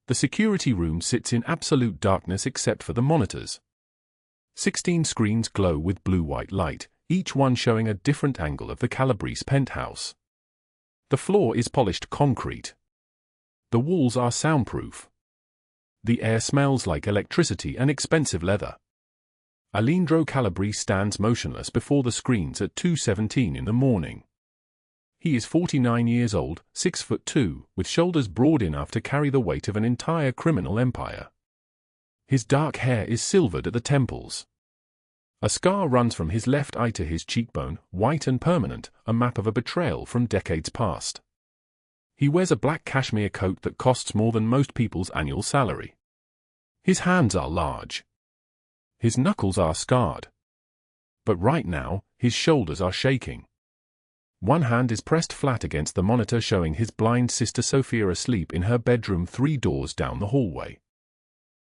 The security room sits in absolute darkness except for the monitors. 16 screens glow with blue-white light, each one showing a different angle of the Calabrese penthouse. The floor is polished concrete. The walls are soundproof. The air smells like electricity and expensive leather. Aleandro Calabrese stands motionless before the screens at 2:17 in the morning. He is 49 years old, 6'2", with shoulders broad enough to carry the weight of an entire criminal empire. His dark hair is silvered at the temples. A scar runs from his left eye to his cheekbone, white and permanent, a map of a betrayal from decades past. He wears a black cashmere coat that costs more than most people's annual salary. His hands are large. His knuckles are scarred. But right now, his shoulders are shaking. One hand is pressed flat against the monitor showing his blind sister Sophia asleep in her bedroom 3 doors down the hallway.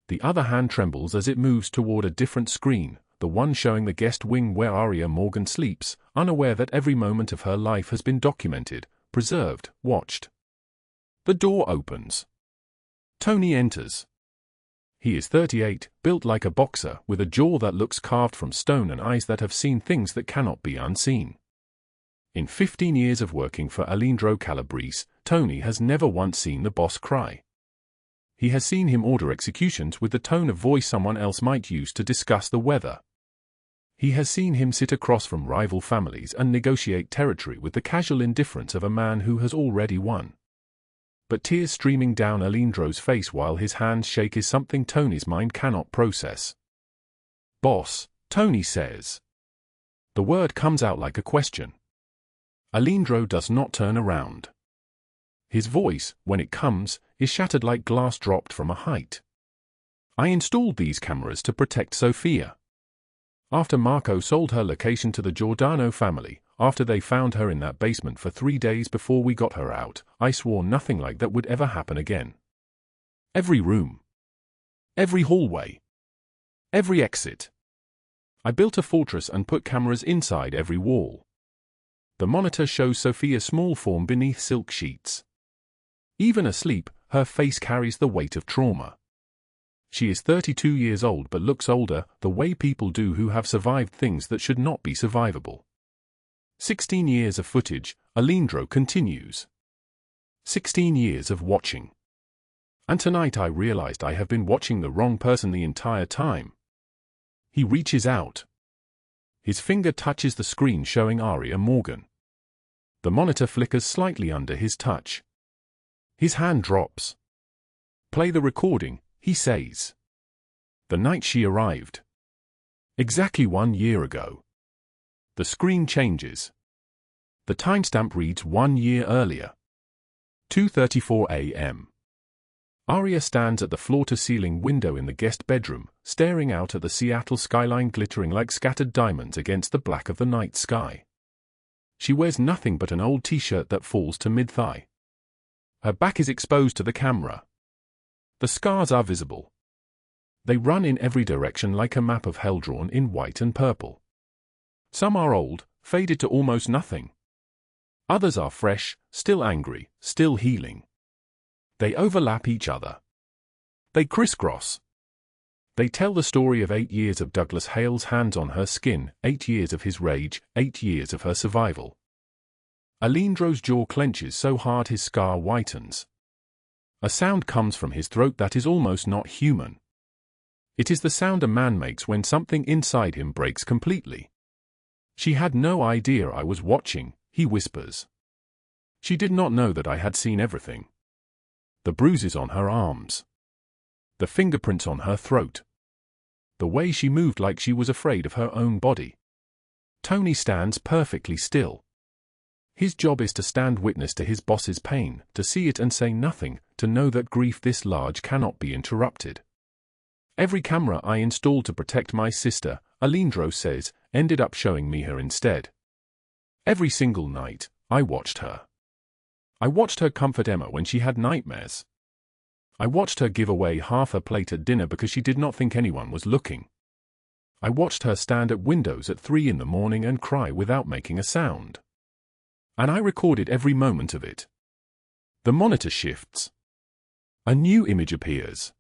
The other hand trembles as it moves toward a different screen, the one showing the guest wing where Aria Morgan sleeps, unaware that every moment of her life has been documented, preserved, watched. The door opens. Tony enters. He is 38, built like a boxer, with a jaw that looks carved from stone and eyes that have seen things that cannot be unseen. In 15 years of working for Aleandro Calabrese, Tony has never once seen the boss cry. He has seen him order executions with the tone of voice someone else might use to discuss the weather. He has seen him sit across from rival families and negotiate territory with the casual indifference of a man who has already won. But tears streaming down Aleandro's face while his hands shake is something Tony's mind cannot process. "Boss," Tony says. The word comes out like a question. Aleandro does not turn around. His voice, when it comes, is shattered like glass dropped from a height. "I installed these cameras to protect Sophia. After Marco sold her location to the Giordano family, after they found her in that basement for 3 days before we got her out, I swore nothing like that would ever happen again. Every room. Every hallway. Every exit. I built a fortress and put cameras inside every wall. The monitor shows Sophia's small form beneath silk sheets. Even asleep, her face carries the weight of trauma. She is 32 years old but looks older, the way people do who have survived things that should not be survivable. 16 years of footage," Aleandro continues. 16 years of watching. And tonight I realized I have been watching the wrong person the entire time. He reaches out. His finger touches the screen showing Aria Morgan. The monitor flickers slightly under his touch. His hand drops. "Play the recording," he says. The night she arrived. Exactly 1 year ago. The screen changes. The timestamp reads 1 year earlier. 2:34 a.m. Aria stands at the floor-to-ceiling window in the guest bedroom, staring out at the Seattle skyline glittering like scattered diamonds against the black of the night sky. She wears nothing but an old t-shirt that falls to mid-thigh. Her back is exposed to the camera. The scars are visible. They run in every direction like a map of hell drawn in white and purple. Some are old, faded to almost nothing. Others are fresh, still angry, still healing. They overlap each other. They crisscross. They tell the story of 8 years of Douglas Hale's hands on her skin, 8 years of his rage, 8 years of her survival. Aleandro's jaw clenches so hard his scar whitens. A sound comes from his throat that is almost not human. It is the sound a man makes when something inside him breaks completely. "She had no idea I was watching," he whispers. "She did not know that I had seen everything. The bruises on her arms. The fingerprints on her throat. The way she moved like she was afraid of her own body." Tony stands perfectly still. His job is to stand witness to his boss's pain, to see it and say nothing, to know that grief this large cannot be interrupted. "Every camera I installed to protect my sister," Aleandro says, "ended up showing me her instead. Every single night, I watched her. I watched her comfort Emma when she had nightmares. I watched her give away half her plate at dinner because she did not think anyone was looking. I watched her stand at windows at 3 in the morning and cry without making a sound. And I recorded every moment of it." The monitor shifts. A new image appears.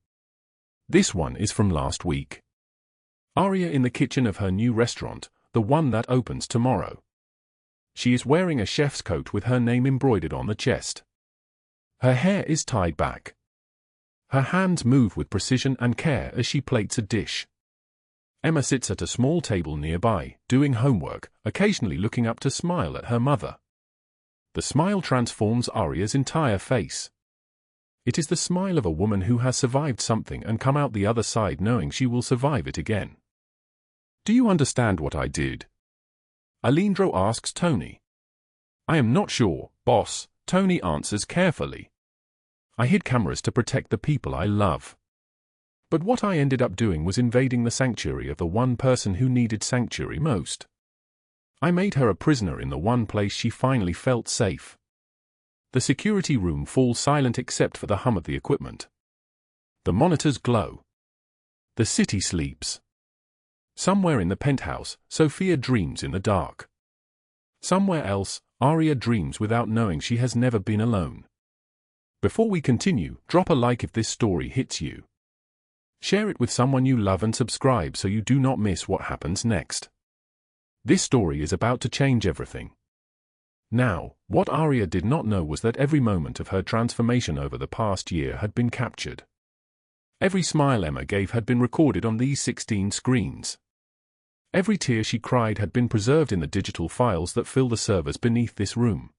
This one is from last week. Aria in the kitchen of her new restaurant, the one that opens tomorrow. She is wearing a chef's coat with her name embroidered on the chest. Her hair is tied back. Her hands move with precision and care as she plates a dish. Emma sits at a small table nearby, doing homework, occasionally looking up to smile at her mother. The smile transforms Aria's entire face. It is the smile of a woman who has survived something and come out the other side knowing she will survive it again. "Do you understand what I did?" Aleandro asks Tony. "I am not sure, boss," Tony answers carefully. "I hid cameras to protect the people I love. But what I ended up doing was invading the sanctuary of the one person who needed sanctuary most. I made her a prisoner in the one place she finally felt safe." The security room falls silent except for the hum of the equipment. The monitors glow. The city sleeps. Somewhere in the penthouse, Sophia dreams in the dark. Somewhere else, Aria dreams without knowing she has never been alone. Before we continue, drop a like if this story hits you. Share it with someone you love and subscribe so you do not miss what happens next. This story is about to change everything. Now, what Aria did not know was that every moment of her transformation over the past year had been captured. Every smile Emma gave had been recorded on these 16 screens. Every tear she cried had been preserved in the digital files that fill the servers beneath this room.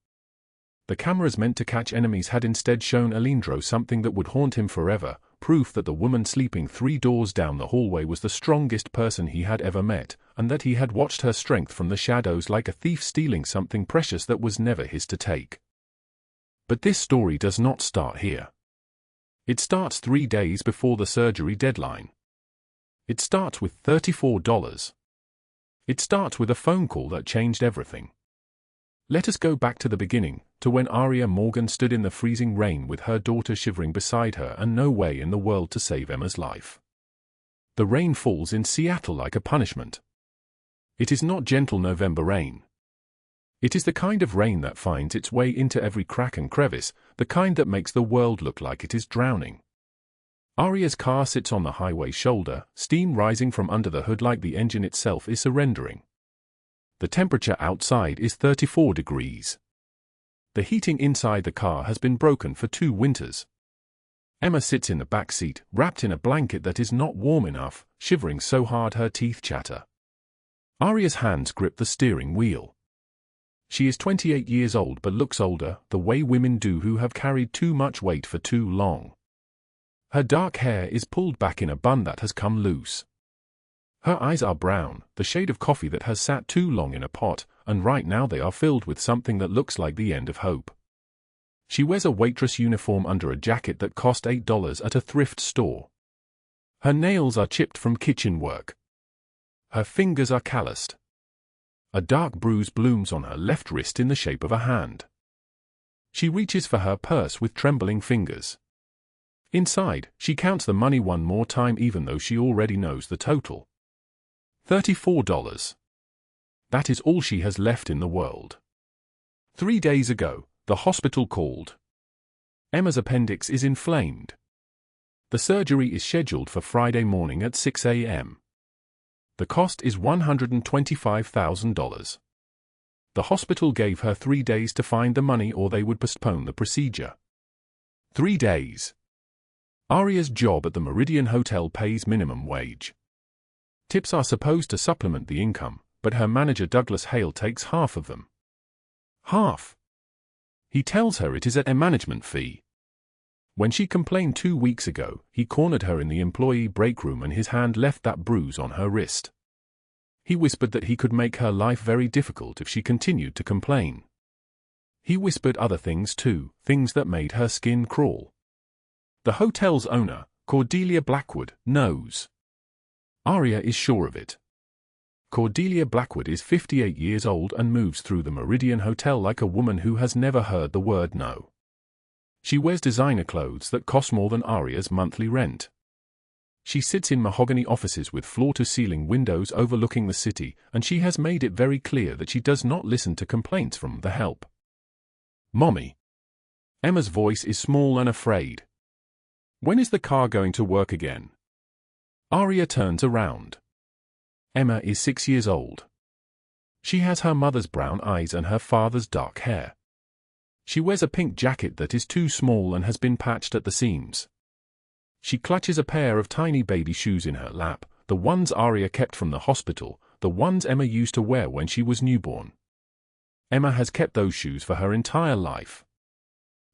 The cameras meant to catch enemies had instead shown Aleandro something that would haunt him forever, proof that the woman sleeping 3 doors down the hallway was the strongest person he had ever met, and that he had watched her strength from the shadows like a thief stealing something precious that was never his to take. But this story does not start here. It starts 3 days before the surgery deadline. It starts with $34. It starts with a phone call that changed everything. Let us go back to the beginning, to when Aria Morgan stood in the freezing rain with her daughter shivering beside her and no way in the world to save Emma's life. The rain falls in Seattle like a punishment. It is not gentle November rain. It is the kind of rain that finds its way into every crack and crevice, the kind that makes the world look like it is drowning. Aria's car sits on the highway shoulder, steam rising from under the hood like the engine itself is surrendering. The temperature outside is 34 degrees. The heating inside the car has been broken for 2 winters. Emma sits in the back seat, wrapped in a blanket that is not warm enough, shivering so hard her teeth chatter. Aria's hands grip the steering wheel. She is 28 years old but looks older, the way women do who have carried too much weight for too long. Her dark hair is pulled back in a bun that has come loose. Her eyes are brown, the shade of coffee that has sat too long in a pot, and right now they are filled with something that looks like the end of hope. She wears a waitress uniform under a jacket that cost $8 at a thrift store. Her nails are chipped from kitchen work. Her fingers are calloused. A dark bruise blooms on her left wrist in the shape of a hand. She reaches for her purse with trembling fingers. Inside, she counts the money one more time even though she already knows the total. $34. That is all she has left in the world. 3 days ago, the hospital called. Emma's appendix is inflamed. The surgery is scheduled for Friday morning at 6 a.m. The cost is $125,000. The hospital gave her 3 days to find the money or they would postpone the procedure. 3 days. Aria's job at the Meridian Hotel pays minimum wage. Tips are supposed to supplement the income, but her manager Douglas Hale takes half of them. Half. He tells her it is a management fee. When she complained 2 weeks ago, he cornered her in the employee break room and his hand left that bruise on her wrist. He whispered that he could make her life very difficult if she continued to complain. He whispered other things too, things that made her skin crawl. The hotel's owner, Cordelia Blackwood, knows. Aria is sure of it. Cordelia Blackwood is 58 years old and moves through the Meridian Hotel like a woman who has never heard the word no. She wears designer clothes that cost more than Aria's monthly rent. She sits in mahogany offices with floor-to-ceiling windows overlooking the city, and she has made it very clear that she does not listen to complaints from the help. Mommy. Emma's voice is small and afraid. When is the car going to work again? Aria turns around. Emma is 6 years old. She has her mother's brown eyes and her father's dark hair. She wears a pink jacket that is too small and has been patched at the seams. She clutches a pair of tiny baby shoes in her lap, the ones Aria kept from the hospital, the ones Emma used to wear when she was newborn. Emma has kept those shoes for her entire life.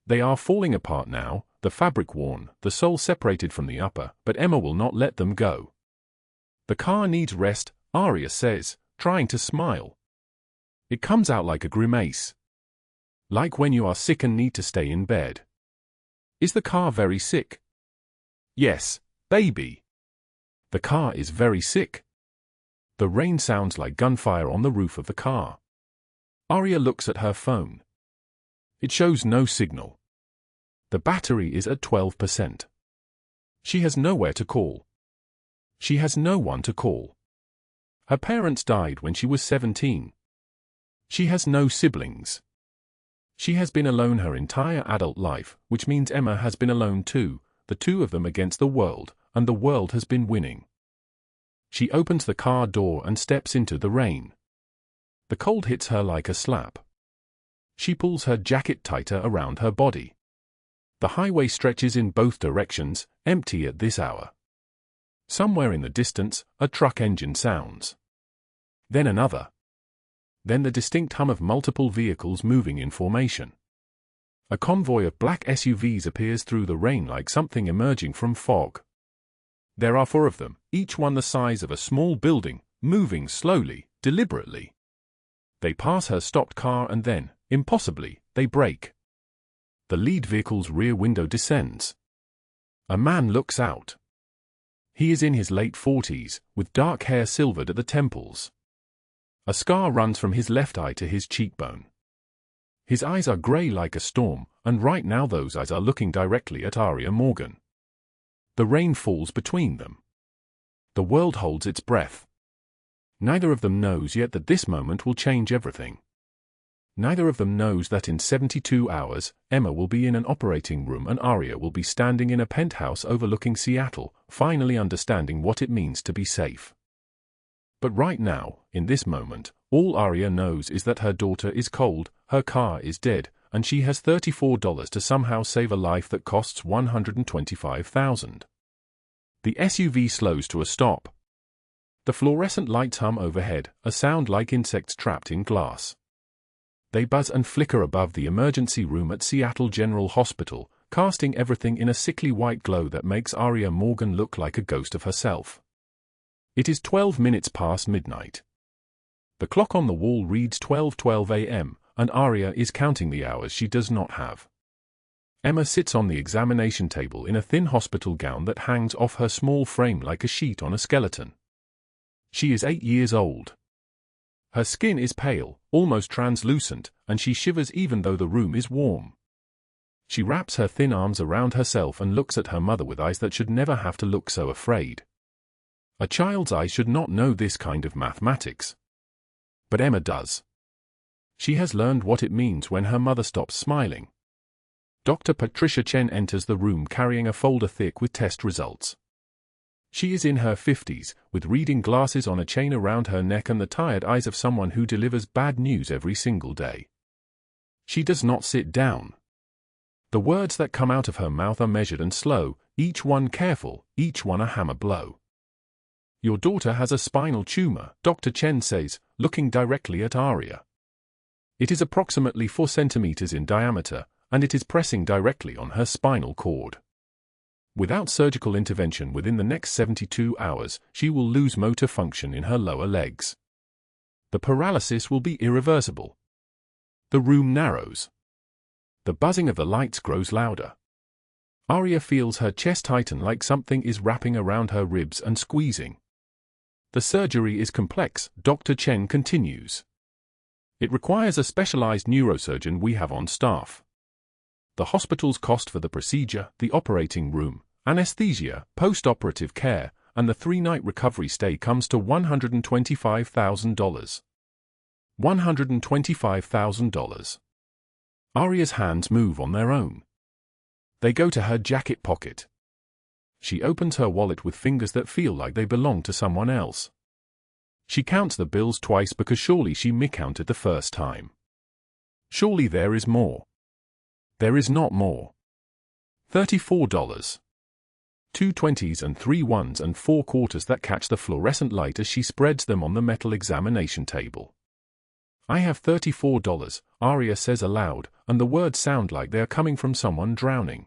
They are falling apart now, the fabric worn, the sole separated from the upper, but Emma will not let them go. The car needs rest, Aria says, trying to smile. It comes out like a grimace. Like when you are sick and need to stay in bed. Is the car very sick? Yes, baby. The car is very sick. The rain sounds like gunfire on the roof of the car. Aria looks at her phone. It shows no signal. The battery is at 12%. She has nowhere to call. She has no one to call. Her parents died when she was 17. She has no siblings. She has been alone her entire adult life, which means Emma has been alone too, the two of them against the world, and the world has been winning. She opens the car door and steps into the rain. The cold hits her like a slap. She pulls her jacket tighter around her body. The highway stretches in both directions, empty at this hour. Somewhere in the distance, a truck engine sounds. Then another. Then the distinct hum of multiple vehicles moving in formation. A convoy of black SUVs appears through the rain like something emerging from fog. There are 4 of them, each one the size of a small building, moving slowly, deliberately. They pass her stopped car and then, impossibly, they brake. The lead vehicle's rear window descends. A man looks out. He is in his late 40s, with dark hair silvered at the temples. A scar runs from his left eye to his cheekbone. His eyes are grey like a storm, and right now those eyes are looking directly at Aria Morgan. The rain falls between them. The world holds its breath. Neither of them knows yet that this moment will change everything. Neither of them knows that in 72 hours, Emma will be in an operating room and Aria will be standing in a penthouse overlooking Seattle, finally understanding what it means to be safe. But right now, in this moment, all Aria knows is that her daughter is cold, her car is dead, and she has $34 to somehow save a life that costs $125,000. The SUV slows to a stop. The fluorescent lights hum overhead, a sound like insects trapped in glass. They buzz and flicker above the emergency room at Seattle General Hospital, casting everything in a sickly white glow that makes Aria Morgan look like a ghost of herself. It is 12 minutes past midnight. The clock on the wall reads 12:12 a.m., and Aria is counting the hours she does not have. Emma sits on the examination table in a thin hospital gown that hangs off her small frame like a sheet on a skeleton. She is 8 years old. Her skin is pale, almost translucent, and she shivers even though the room is warm. She wraps her thin arms around herself and looks at her mother with eyes that should never have to look so afraid. A child's eyes should not know this kind of mathematics. But Emma does. She has learned what it means when her mother stops smiling. Dr. Patricia Chen enters the room carrying a folder thick with test results. She is in her 50s, with reading glasses on a chain around her neck and the tired eyes of someone who delivers bad news every single day. She does not sit down. The words that come out of her mouth are measured and slow, each one careful, each one a hammer blow. Your daughter has a spinal tumor, Dr. Chen says, looking directly at Aria. It is approximately 4 centimeters in diameter, and it is pressing directly on her spinal cord. Without surgical intervention within the next 72 hours, she will lose motor function in her lower legs. The paralysis will be irreversible. The room narrows. The buzzing of the lights grows louder. Aria feels her chest tighten like something is wrapping around her ribs and squeezing. The surgery is complex, Dr. Chen continues. It requires a specialized neurosurgeon we have on staff. The hospital's cost for the procedure, the operating room, anesthesia, post-operative care, and the 3-night recovery stay comes to $125,000. $125,000. Aria's hands move on their own. They go to her jacket pocket. She opens her wallet with fingers that feel like they belong to someone else. She counts the bills twice because surely she miscounted the first time. Surely there is more. There is not more. $34. 2 20s and 3 1s and 4 quarters that catch the fluorescent light as she spreads them on the metal examination table. I have $34, Aria says aloud, and the words sound like they are coming from someone drowning.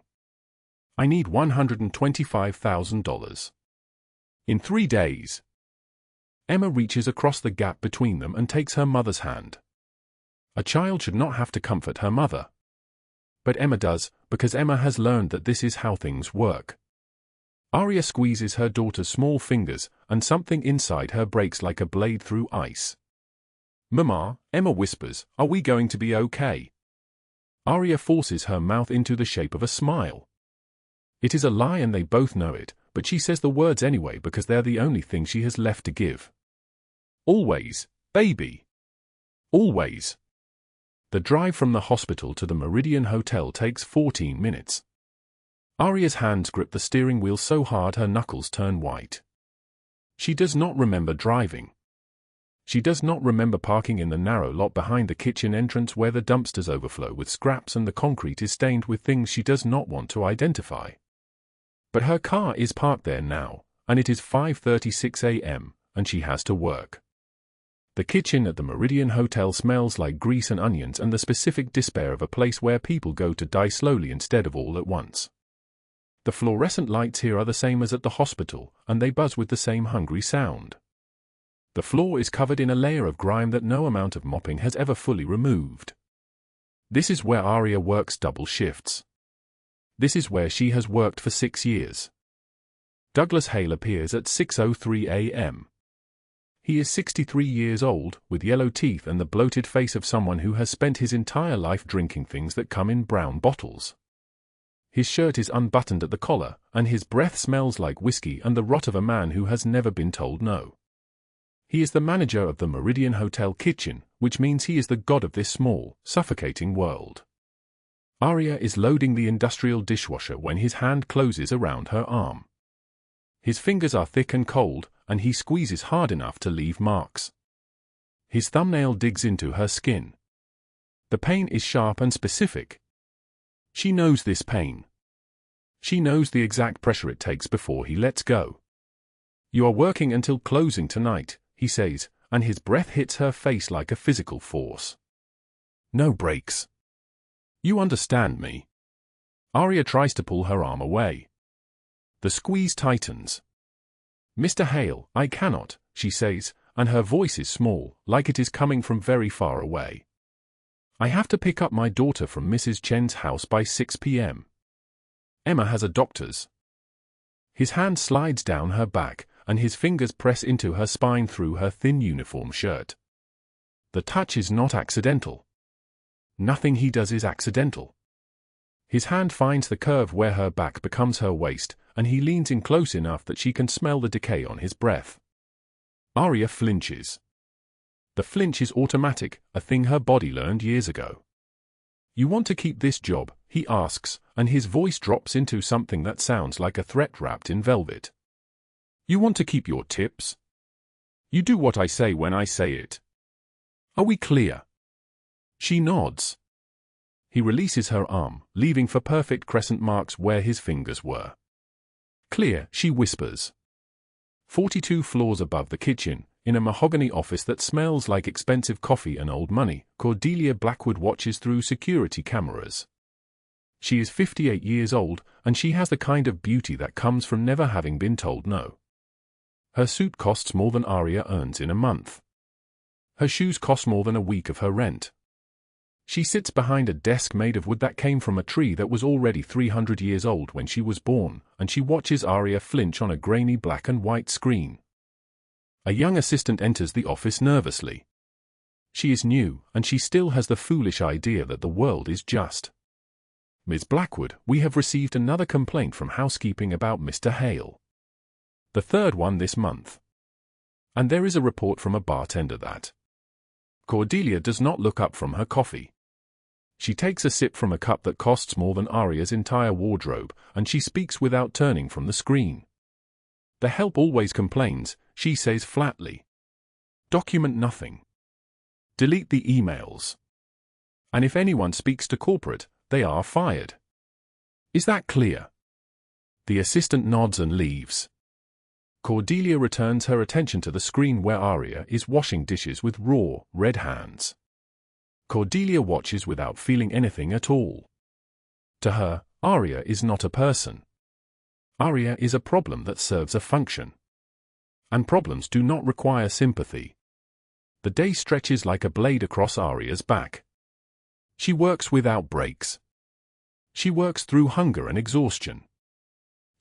I need $125,000. In 3 days. Emma reaches across the gap between them and takes her mother's hand. A child should not have to comfort her mother. But Emma does, because Emma has learned that this is how things work. Aria squeezes her daughter's small fingers, and something inside her breaks like a blade through ice. Mama, Emma whispers, are we going to be okay? Aria forces her mouth into the shape of a smile. It is a lie and they both know it, but she says the words anyway because they're the only thing she has left to give. Always, baby. Always. The drive from the hospital to the Meridian Hotel takes 14 minutes. Aria's hands grip the steering wheel so hard her knuckles turn white. She does not remember driving. She does not remember parking in the narrow lot behind the kitchen entrance where the dumpsters overflow with scraps and the concrete is stained with things she does not want to identify. But her car is parked there now, and it is 5:36 a.m., and she has to work. The kitchen at the Meridian Hotel smells like grease and onions and the specific despair of a place where people go to die slowly instead of all at once. The fluorescent lights here are the same as at the hospital, and they buzz with the same hungry sound. The floor is covered in a layer of grime that no amount of mopping has ever fully removed. This is where Aria works double shifts. This is where she has worked for 6 years. Douglas Hale appears at 6:03 a.m. He is 63 years old, with yellow teeth and the bloated face of someone who has spent his entire life drinking things that come in brown bottles. His shirt is unbuttoned at the collar, and his breath smells like whiskey and the rot of a man who has never been told no. He is the manager of the Meridian Hotel kitchen, which means he is the god of this small, suffocating world. Aria is loading the industrial dishwasher when his hand closes around her arm. His fingers are thick and cold, and he squeezes hard enough to leave marks. His thumbnail digs into her skin. The pain is sharp and specific. She knows this pain. She knows the exact pressure it takes before he lets go. You are working until closing tonight, he says, and his breath hits her face like a physical force. No breaks. You understand me. Aria tries to pull her arm away. The squeeze tightens. Mr. Hale, I cannot, she says, and her voice is small, like it is coming from very far away. I have to pick up my daughter from Mrs. Chen's house by 6 p.m. Emma has a doctor's. His hand slides down her back, and his fingers press into her spine through her thin uniform shirt. The touch is not accidental. Nothing he does is accidental. His hand finds the curve where her back becomes her waist, and he leans in close enough that she can smell the decay on his breath. Aria flinches. The flinch is automatic, a thing her body learned years ago. You want to keep this job, he asks, and his voice drops into something that sounds like a threat wrapped in velvet. You want to keep your tips? You do what I say when I say it. Are we clear? She nods. He releases her arm, leaving for perfect crescent marks where his fingers were. Clear, she whispers. 42 floors above the kitchen, in a mahogany office that smells like expensive coffee and old money, Cordelia Blackwood watches through security cameras. She is 58 years old, and she has the kind of beauty that comes from never having been told no. Her suit costs more than Aria earns in a month. Her shoes cost more than a week of her rent. She sits behind a desk made of wood that came from a tree that was already 300 years old when she was born, and she watches Aria flinch on a grainy black and white screen. A young assistant enters the office nervously. She is new, and she still has the foolish idea that the world is just. Ms. Blackwood, we have received another complaint from housekeeping about Mr. Hale. The third one this month. And there is a report from a bartender that. Cordelia does not look up from her coffee. She takes a sip from a cup that costs more than Aria's entire wardrobe, and she speaks without turning from the screen. The help always complains, she says flatly. Document nothing. Delete the emails. And if anyone speaks to corporate, they are fired. Is that clear? The assistant nods and leaves. Cordelia returns her attention to the screen where Aria is washing dishes with raw, red hands. Cordelia watches without feeling anything at all. To her, Aria is not a person. Aria is a problem that serves a function. And problems do not require sympathy. The day stretches like a blade across Aria's back. She works without breaks. She works through hunger and exhaustion.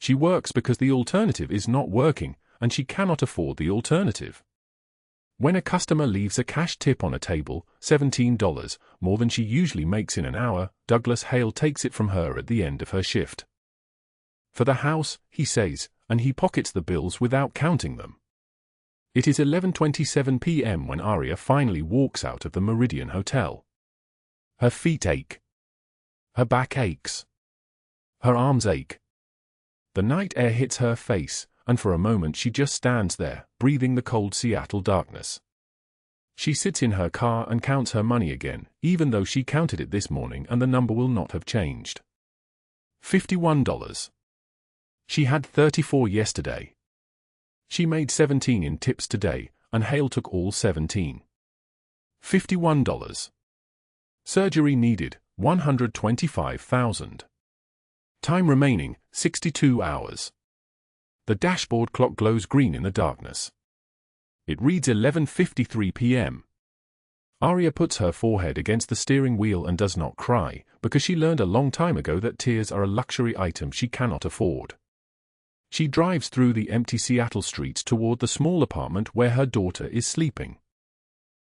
She works because the alternative is not working, and she cannot afford the alternative. When a customer leaves a cash tip on a table, $17, more than she usually makes in an hour, Douglas Hale takes it from her at the end of her shift. For the house, he says, and he pockets the bills without counting them. It is 11:27 p.m. when Aria finally walks out of the Meridian Hotel. Her feet ache. Her back aches. Her arms ache. The night air hits her face, and for a moment she just stands there, breathing the cold Seattle darkness. She sits in her car and counts her money again, even though she counted it this morning and the number will not have changed. $51. She had 34 yesterday. She made 17 in tips today, and Hale took all 17. $51. Surgery needed, $125,000. Time remaining, 62 hours. The dashboard clock glows green in the darkness. It reads 11:53 p.m. Aria puts her forehead against the steering wheel and does not cry, because she learned a long time ago that tears are a luxury item she cannot afford. She drives through the empty Seattle streets toward the small apartment where her daughter is sleeping.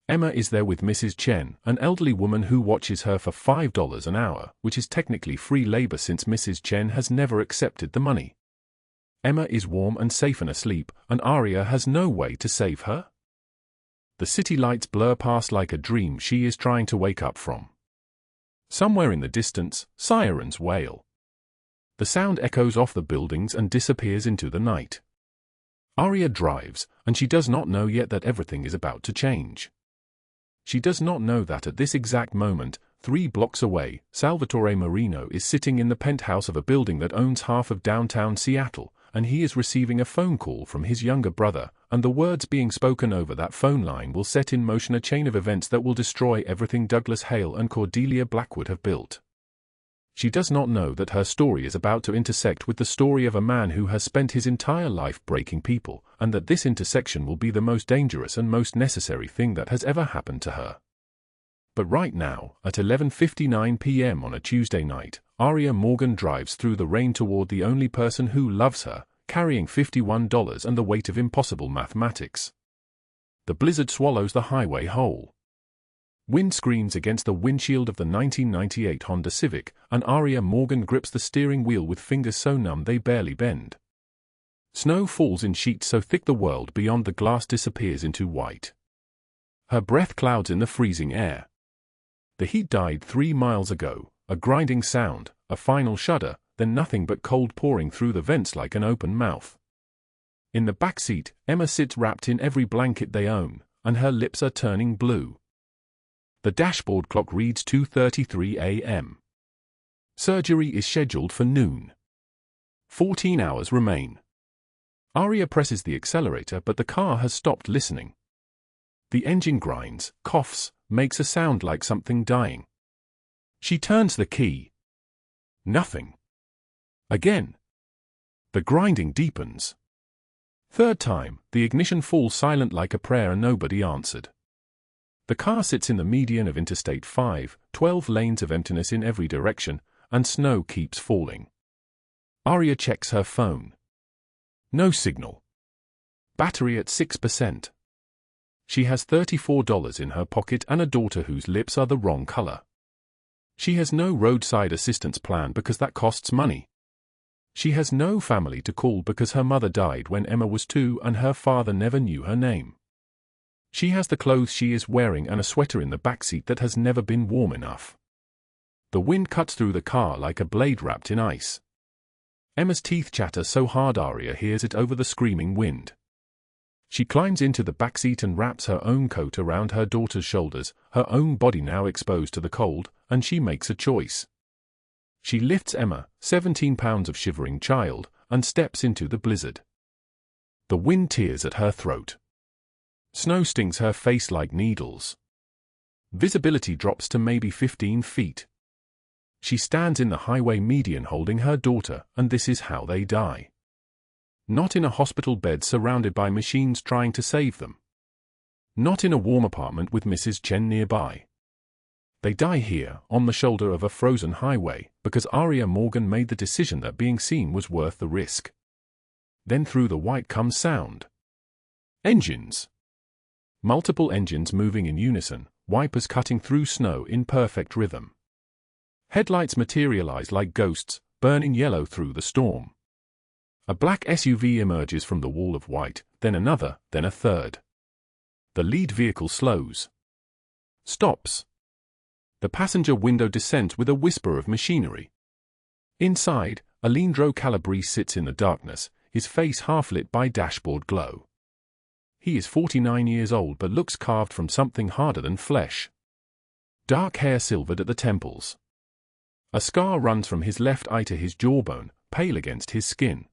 Emma is there with Mrs. Chen, an elderly woman who watches her for $5 an hour, which is technically free labor since Mrs. Chen has never accepted the money. Emma is warm and safe and asleep, and Aria has no way to save her. The city lights blur past like a dream she is trying to wake up from. Somewhere in the distance, sirens wail. The sound echoes off the buildings and disappears into the night. Aria drives, and she does not know yet that everything is about to change. She does not know that at this exact moment, 3 blocks away, Salvatore Marino is sitting in the penthouse of a building that owns half of downtown Seattle, and he is receiving a phone call from his younger brother, and the words being spoken over that phone line will set in motion a chain of events that will destroy everything Douglas Hale and Cordelia Blackwood have built. She does not know that her story is about to intersect with the story of a man who has spent his entire life breaking people, and that this intersection will be the most dangerous and most necessary thing that has ever happened to her. But right now, at 11:59 p.m. on a Tuesday night, Aria Morgan drives through the rain toward the only person who loves her, carrying $51 and the weight of impossible mathematics. The blizzard swallows the highway whole. Wind screams against the windshield of the 1998 Honda Civic, and Aria Morgan grips the steering wheel with fingers so numb they barely bend. Snow falls in sheets so thick the world beyond the glass disappears into white. Her breath clouds in the freezing air. The heat died 3 miles ago, a grinding sound, a final shudder, then nothing but cold pouring through the vents like an open mouth. In the back seat, Emma sits wrapped in every blanket they own, and her lips are turning blue. The dashboard clock reads 2:33 a.m. Surgery is scheduled for noon. 14 hours remain. Aria presses the accelerator, but the car has stopped listening. The engine grinds, coughs, makes a sound like something dying. She turns the key. Nothing. Again. The grinding deepens. 3rd time, the ignition falls silent like a prayer and nobody answered. The car sits in the median of Interstate 5, 12 lanes of emptiness in every direction, and snow keeps falling. Aria checks her phone. No signal. Battery at 6%. She has $34 in her pocket and a daughter whose lips are the wrong color. She has no roadside assistance plan because that costs money. She has no family to call because her mother died when Emma was 2 and her father never knew her name. She has the clothes she is wearing and a sweater in the backseat that has never been warm enough. The wind cuts through the car like a blade wrapped in ice. Emma's teeth chatter so hard Aria hears it over the screaming wind. She climbs into the backseat and wraps her own coat around her daughter's shoulders, her own body now exposed to the cold, and she makes a choice. She lifts Emma, 17 pounds of shivering child, and steps into the blizzard. The wind tears at her throat. Snow stings her face like needles. Visibility drops to maybe 15 feet. She stands in the highway median holding her daughter, and this is how they die. Not in a hospital bed surrounded by machines trying to save them. Not in a warm apartment with Mrs. Chen nearby. They die here, on the shoulder of a frozen highway, because Aria Morgan made the decision that being seen was worth the risk. Then through the white comes sound. Engines. Multiple engines moving in unison, wipers cutting through snow in perfect rhythm. Headlights materialize like ghosts, burning yellow through the storm. A black SUV emerges from the wall of white, then another, then a third. The lead vehicle slows. Stops. The passenger window descends with a whisper of machinery. Inside, Aleandro Calabrese sits in the darkness, his face half-lit by dashboard glow. He is 49 years old but looks carved from something harder than flesh. Dark hair silvered at the temples. A scar runs from his left eye to his jawbone, pale against his skin.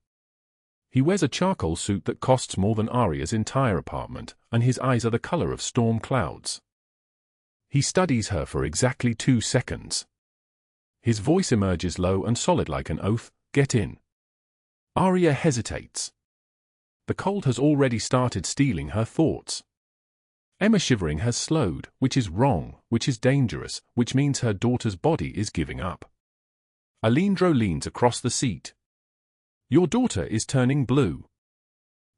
He wears a charcoal suit that costs more than Aria's entire apartment, and his eyes are the color of storm clouds. He studies her for exactly 2 seconds. His voice emerges low and solid like an oath, "Get in." Aria hesitates. The cold has already started stealing her thoughts. Emma's shivering has slowed, which is wrong, which is dangerous, which means her daughter's body is giving up. Aleandro leans across the seat. Your daughter is turning blue.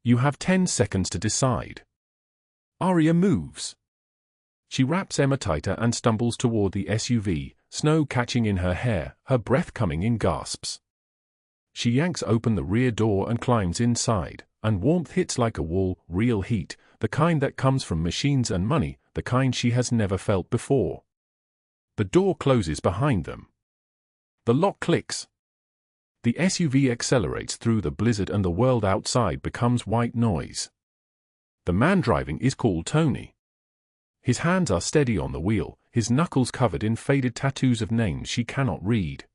You have 10 seconds to decide. Aria moves. She wraps Emma tighter and stumbles toward the SUV, snow catching in her hair, her breath coming in gasps. She yanks open the rear door and climbs inside, and warmth hits like a wall, real heat, the kind that comes from machines and money, the kind she has never felt before. The door closes behind them. The lock clicks. The SUV accelerates through the blizzard and the world outside becomes white noise. The man driving is called Tony. His hands are steady on the wheel, his knuckles covered in faded tattoos of names she cannot read.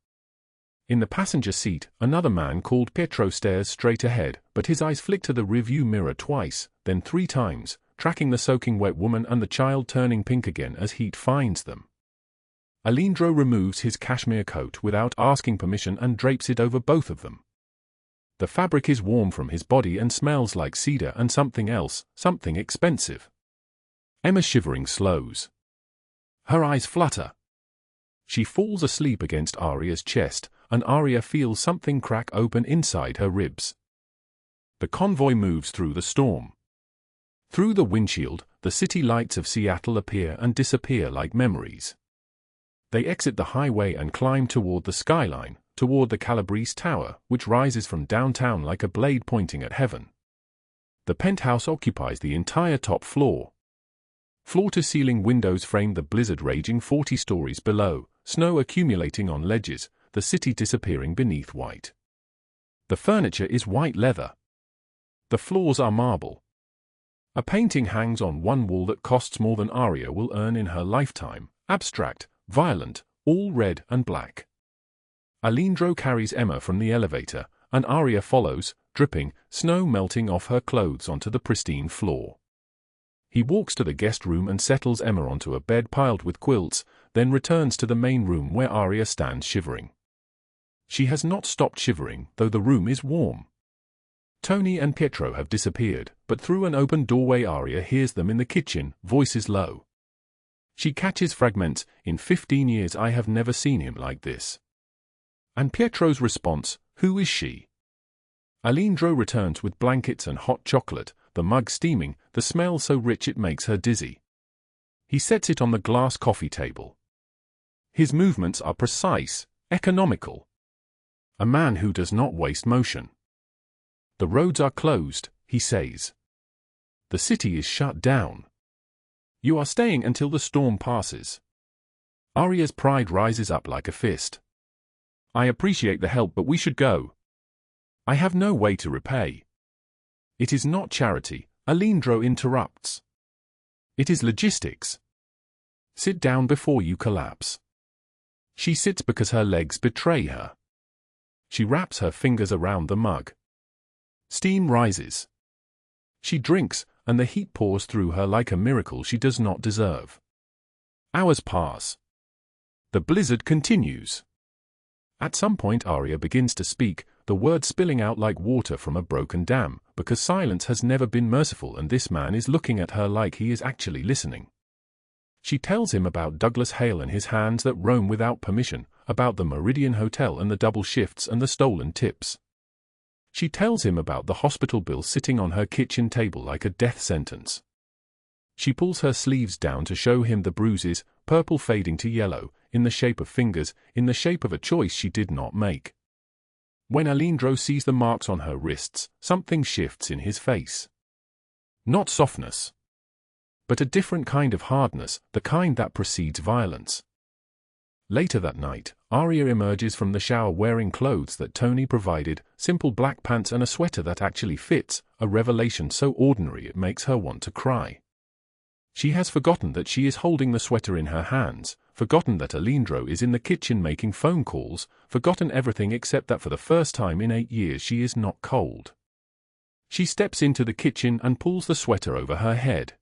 In the passenger seat, another man called Pietro stares straight ahead, but his eyes flick to the rearview mirror twice, then 3 times, tracking the soaking wet woman and the child turning pink again as heat finds them. Aleandro removes his cashmere coat without asking permission and drapes it over both of them. The fabric is warm from his body and smells like cedar and something else, something expensive. Emma's shivering slows. Her eyes flutter. She falls asleep against Aria's chest, and Aria feels something crack open inside her ribs. The convoy moves through the storm. Through the windshield, the city lights of Seattle appear and disappear like memories. They exit the highway and climb toward the skyline, toward the Calabrese Tower, which rises from downtown like a blade pointing at heaven. The penthouse occupies the entire top floor. Floor-to-ceiling windows frame the blizzard raging 40 stories below, snow accumulating on ledges, the city disappearing beneath white. The furniture is white leather. The floors are marble. A painting hangs on one wall that costs more than Aria will earn in her lifetime, abstract, violent, all red and black. Aleandro carries Emma from the elevator, and Aria follows, dripping, snow melting off her clothes onto the pristine floor. He walks to the guest room and settles Emma onto a bed piled with quilts, then returns to the main room where Aria stands shivering. She has not stopped shivering, though the room is warm. Tony and Pietro have disappeared, but through an open doorway Aria hears them in the kitchen, voices low. She catches fragments, "In 15 years I have never seen him like this." And Pietro's response, "Who is she?" Aleandro returns with blankets and hot chocolate, the mug steaming, the smell so rich it makes her dizzy. He sets it on the glass coffee table. His movements are precise, economical. A man who does not waste motion. The roads are closed, he says. The city is shut down. You are staying until the storm passes. Aria's pride rises up like a fist. I appreciate the help, but we should go. I have no way to repay. It is not charity, Aleandro interrupts. It is logistics. Sit down before you collapse. She sits because her legs betray her. She wraps her fingers around the mug. Steam rises. She drinks, and the heat pours through her like a miracle she does not deserve. Hours pass. The blizzard continues. At some point Aria begins to speak, the words spilling out like water from a broken dam, because silence has never been merciful and this man is looking at her like he is actually listening. She tells him about Douglas Hale and his hands that roam without permission, about the Meridian Hotel and the double shifts and the stolen tips. She tells him about the hospital bill sitting on her kitchen table like a death sentence. She pulls her sleeves down to show him the bruises, purple fading to yellow, in the shape of fingers, in the shape of a choice she did not make. When Aleandro sees the marks on her wrists, something shifts in his face. Not softness, but a different kind of hardness, the kind that precedes violence. Later that night, Aria emerges from the shower wearing clothes that Tony provided, simple black pants and a sweater that actually fits, a revelation so ordinary it makes her want to cry. She has forgotten that she is holding the sweater in her hands, forgotten that Aleandro is in the kitchen making phone calls, forgotten everything except that for the first time in 8 years she is not cold. She steps into the kitchen and pulls the sweater over her head.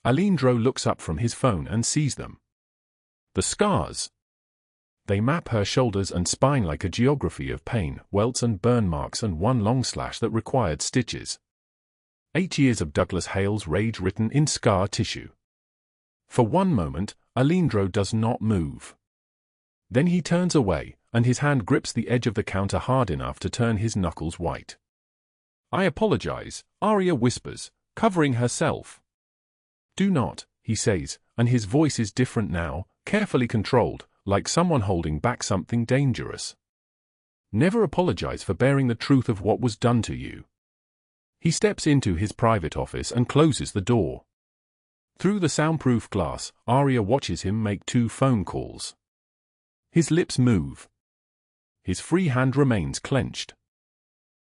Aleandro looks up from his phone and sees them. The scars. They map her shoulders and spine like a geography of pain, welts and burn marks and one long slash that required stitches. 8 years of Douglas Hale's rage written in scar tissue. For one moment, Aleandro does not move. Then he turns away, and his hand grips the edge of the counter hard enough to turn his knuckles white. I apologize, Aria whispers, covering herself. Do not, he says, and his voice is different now, carefully controlled, like someone holding back something dangerous. Never apologize for bearing the truth of what was done to you. He steps into his private office and closes the door. Through the soundproof glass, Aria watches him make 2 phone calls. His lips move. His free hand remains clenched.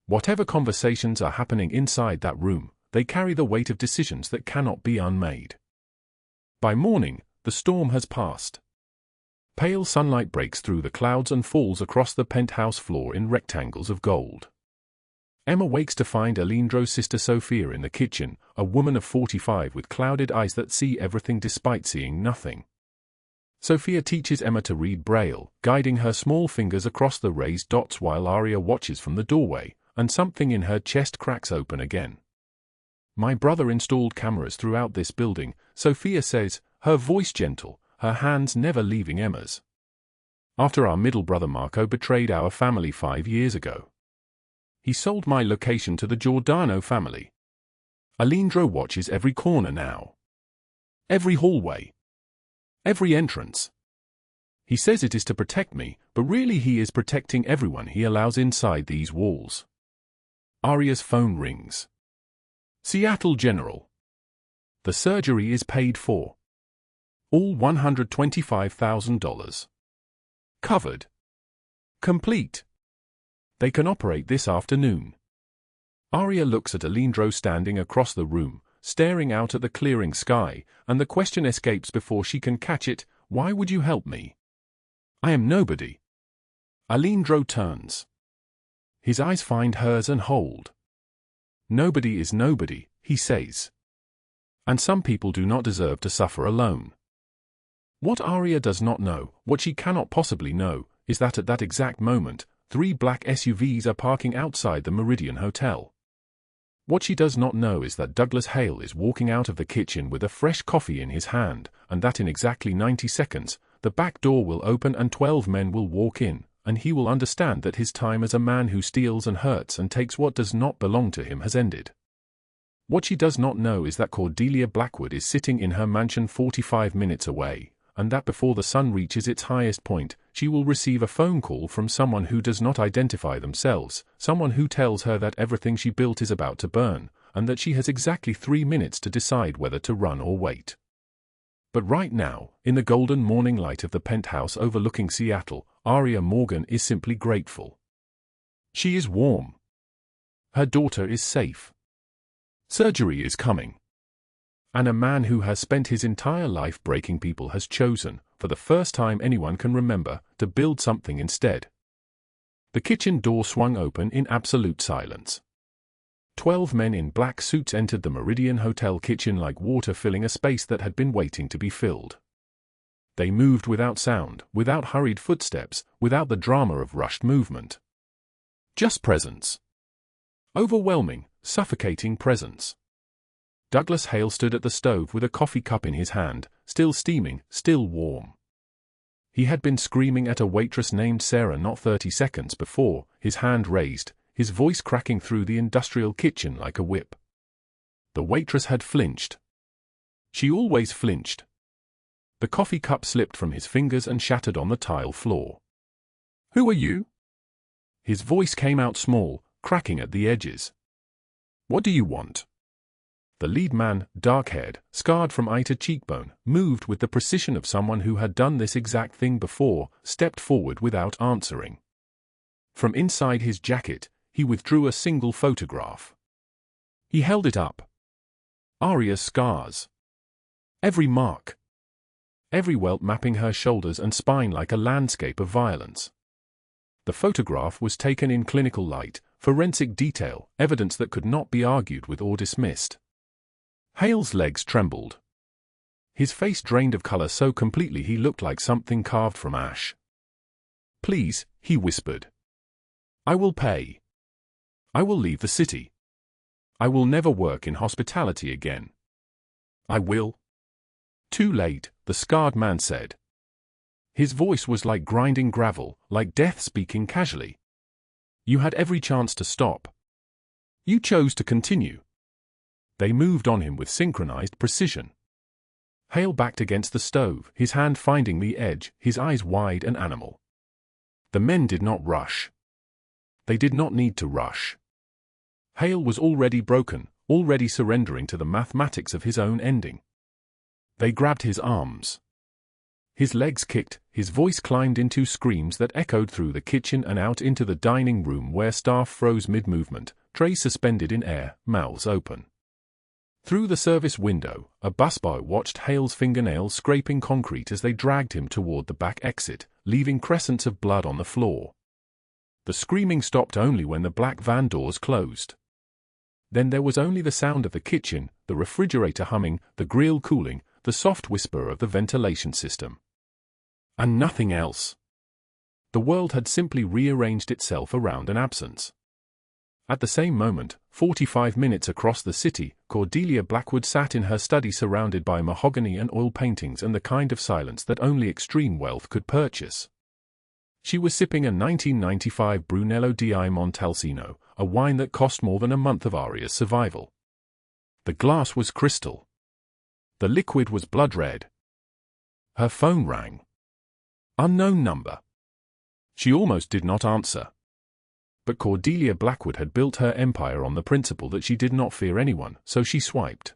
Whatever conversations are happening inside that room, they carry the weight of decisions that cannot be unmade. By morning, the storm has passed. Pale sunlight breaks through the clouds and falls across the penthouse floor in rectangles of gold. Emma wakes to find Aleandro's sister Sophia in the kitchen, a woman of 45 with clouded eyes that see everything despite seeing nothing. Sophia teaches Emma to read Braille, guiding her small fingers across the raised dots while Aria watches from the doorway, and something in her chest cracks open again. My brother installed cameras throughout this building, Sophia says, her voice gentle, her hands never leaving Emma's. After our middle brother Marco betrayed our family 5 years ago. He sold my location to the Giordano family. Aleandro watches every corner now. Every hallway. Every entrance. He says it is to protect me, but really he is protecting everyone he allows inside these walls. Aria's phone rings. Seattle General. The surgery is paid for. All $125,000. Covered. Complete. They can operate this afternoon. Aria looks at Aleandro standing across the room, staring out at the clearing sky, and the question escapes before she can catch it, why would you help me? I am nobody. Aleandro turns. His eyes find hers and hold. Nobody is nobody, he says. And some people do not deserve to suffer alone. What Aria does not know, what she cannot possibly know, is that at that exact moment, 3 black SUVs are parking outside the Meridian Hotel. What she does not know is that Douglas Hale is walking out of the kitchen with a fresh coffee in his hand, and that in exactly 90 seconds, the back door will open and 12 men will walk in, and he will understand that his time as a man who steals and hurts and takes what does not belong to him has ended. What she does not know is that Cordelia Blackwood is sitting in her mansion 45 minutes away, and that before the sun reaches its highest point, she will receive a phone call from someone who does not identify themselves, someone who tells her that everything she built is about to burn, and that she has exactly 3 minutes to decide whether to run or wait. But right now, in the golden morning light of the penthouse overlooking Seattle, Aria Morgan is simply grateful. She is warm. Her daughter is safe. Surgery is coming. And a man who has spent his entire life breaking people has chosen, for the first time anyone can remember, to build something instead. The kitchen door swung open in absolute silence. 12 men in black suits entered the Meridian Hotel kitchen like water filling a space that had been waiting to be filled. They moved without sound, without hurried footsteps, without the drama of rushed movement. Just presence. Overwhelming, suffocating presence. Douglas Hale stood at the stove with a coffee cup in his hand, still steaming, still warm. He had been screaming at a waitress named Sarah not 30 seconds before, his hand raised, his voice cracking through the industrial kitchen like a whip. The waitress had flinched. She always flinched. The coffee cup slipped from his fingers and shattered on the tile floor. "Who are you?" His voice came out small, cracking at the edges. "What do you want?" The lead man, dark-haired, scarred from eye to cheekbone, moved with the precision of someone who had done this exact thing before, stepped forward without answering. From inside his jacket, he withdrew a single photograph. He held it up. Aria's scars. Every mark. Every welt mapping her shoulders and spine like a landscape of violence. The photograph was taken in clinical light, forensic detail, evidence that could not be argued with or dismissed. Hale's legs trembled. His face drained of color so completely he looked like something carved from ash. "Please," he whispered. "I will pay. I will leave the city. I will never work in hospitality again. I will." "Too late," the scarred man said. His voice was like grinding gravel, like death speaking casually. "You had every chance to stop. You chose to continue." They moved on him with synchronized precision. Hale backed against the stove, his hand finding the edge, his eyes wide and animal. The men did not rush. They did not need to rush. Hale was already broken, already surrendering to the mathematics of his own ending. They grabbed his arms. His legs kicked, his voice climbed into screams that echoed through the kitchen and out into the dining room where staff froze mid-movement, trays suspended in air, mouths open. Through the service window, a busboy watched Hale's fingernails scraping concrete as they dragged him toward the back exit, leaving crescents of blood on the floor. The screaming stopped only when the black van doors closed. Then there was only the sound of the kitchen, the refrigerator humming, the grill cooling, the soft whisper of the ventilation system. And nothing else. The world had simply rearranged itself around an absence. At the same moment, 45 minutes across the city, Cordelia Blackwood sat in her study surrounded by mahogany and oil paintings and the kind of silence that only extreme wealth could purchase. She was sipping a 1995 Brunello di Montalcino, a wine that cost more than a month of Aria's survival. The glass was crystal. The liquid was blood red. Her phone rang. Unknown number. She almost did not answer. But Cordelia Blackwood had built her empire on the principle that she did not fear anyone, so she swiped.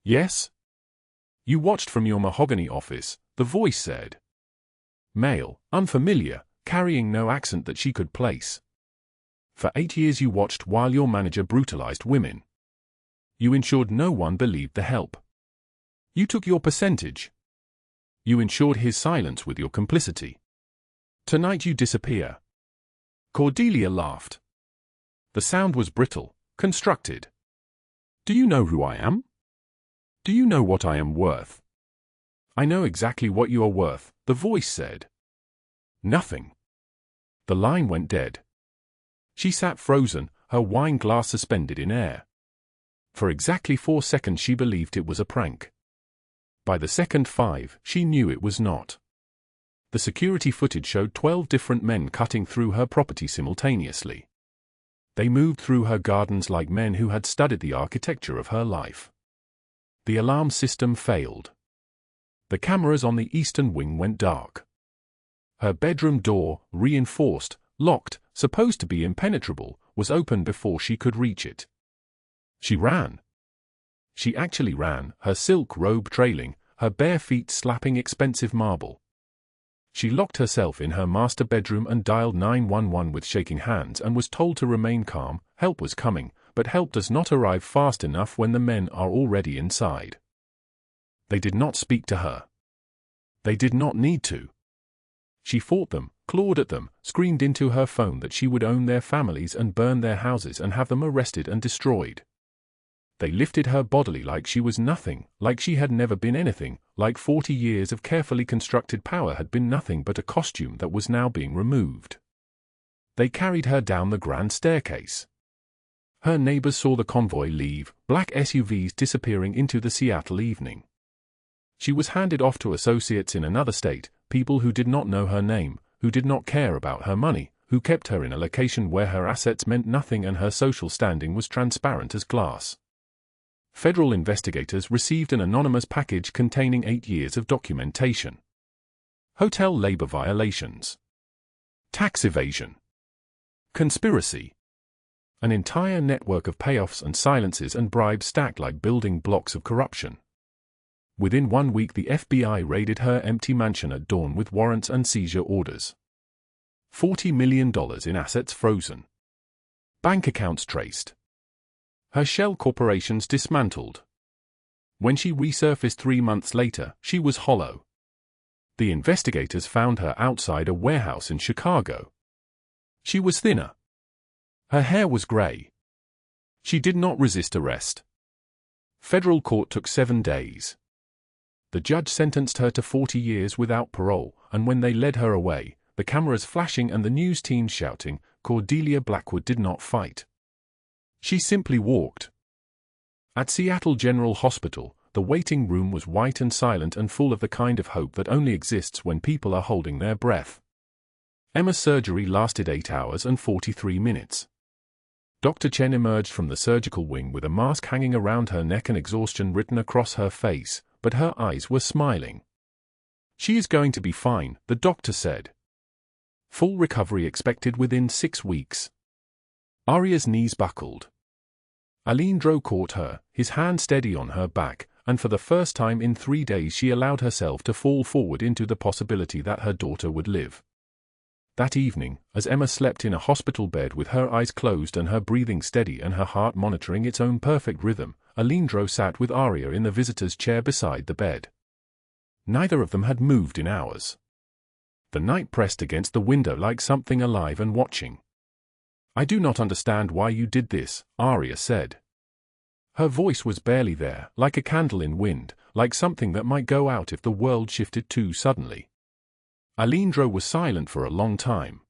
"Yes?" "You watched from your mahogany office," the voice said. Male, unfamiliar, carrying no accent that she could place. "For 8 years you watched while your manager brutalized women. You ensured no one believed the help. You took your percentage. You ensured his silence with your complicity. Tonight you disappear." Cordelia laughed. The sound was brittle, constructed. "Do you know who I am? Do you know what I am worth?" "I know exactly what you are worth," the voice said. "Nothing." The line went dead. She sat frozen, her wine glass suspended in air. For exactly 4 seconds she believed it was a prank. By the second 5, she knew it was not. The security footage showed 12 different men cutting through her property simultaneously. They moved through her gardens like men who had studied the architecture of her life. The alarm system failed. The cameras on the eastern wing went dark. Her bedroom door, reinforced, locked, supposed to be impenetrable, was open before she could reach it. She ran. She actually ran, her silk robe trailing, her bare feet slapping expensive marble. She locked herself in her master bedroom and dialed 911 with shaking hands and was told to remain calm. Help was coming, but help does not arrive fast enough when the men are already inside. They did not speak to her. They did not need to. She fought them, clawed at them, screamed into her phone that she would own their families and burn their houses and have them arrested and destroyed. They lifted her bodily like she was nothing, like she had never been anything, like 40 years of carefully constructed power had been nothing but a costume that was now being removed. They carried her down the grand staircase. Her neighbors saw the convoy leave, black SUVs disappearing into the Seattle evening. She was handed off to associates in another state, people who did not know her name, who did not care about her money, who kept her in a location where her assets meant nothing and her social standing was transparent as glass. Federal investigators received an anonymous package containing 8 years of documentation. Hotel labor violations. Tax evasion. Conspiracy. An entire network of payoffs and silences and bribes stacked like building blocks of corruption. Within 1 week the FBI raided her empty mansion at dawn with warrants and seizure orders. $40 million in assets frozen. Bank accounts traced. Her shell corporations dismantled. When she resurfaced 3 months later, she was hollow. The investigators found her outside a warehouse in Chicago. She was thinner. Her hair was gray. She did not resist arrest. Federal court took 7 days. The judge sentenced her to 40 years without parole, and when they led her away, the cameras flashing and the news teams shouting, Cordelia Blackwood did not fight. She simply walked. At Seattle General Hospital, the waiting room was white and silent and full of the kind of hope that only exists when people are holding their breath. Emma's surgery lasted 8 hours and 43 minutes. Dr. Chen emerged from the surgical wing with a mask hanging around her neck and exhaustion written across her face, but her eyes were smiling. She is going to be fine, the doctor said. Full recovery expected within 6 weeks. Aria's knees buckled. Aleandro caught her, his hand steady on her back, and for the first time in 3 days she allowed herself to fall forward into the possibility that her daughter would live. That evening, as Emma slept in a hospital bed with her eyes closed and her breathing steady and her heart monitoring its own perfect rhythm, Aleandro sat with Aria in the visitor's chair beside the bed. Neither of them had moved in hours. The night pressed against the window like something alive and watching. "I do not understand why you did this," Aria said. Her voice was barely there, like a candle in wind, like something that might go out if the world shifted too suddenly. Aleandro was silent for a long time.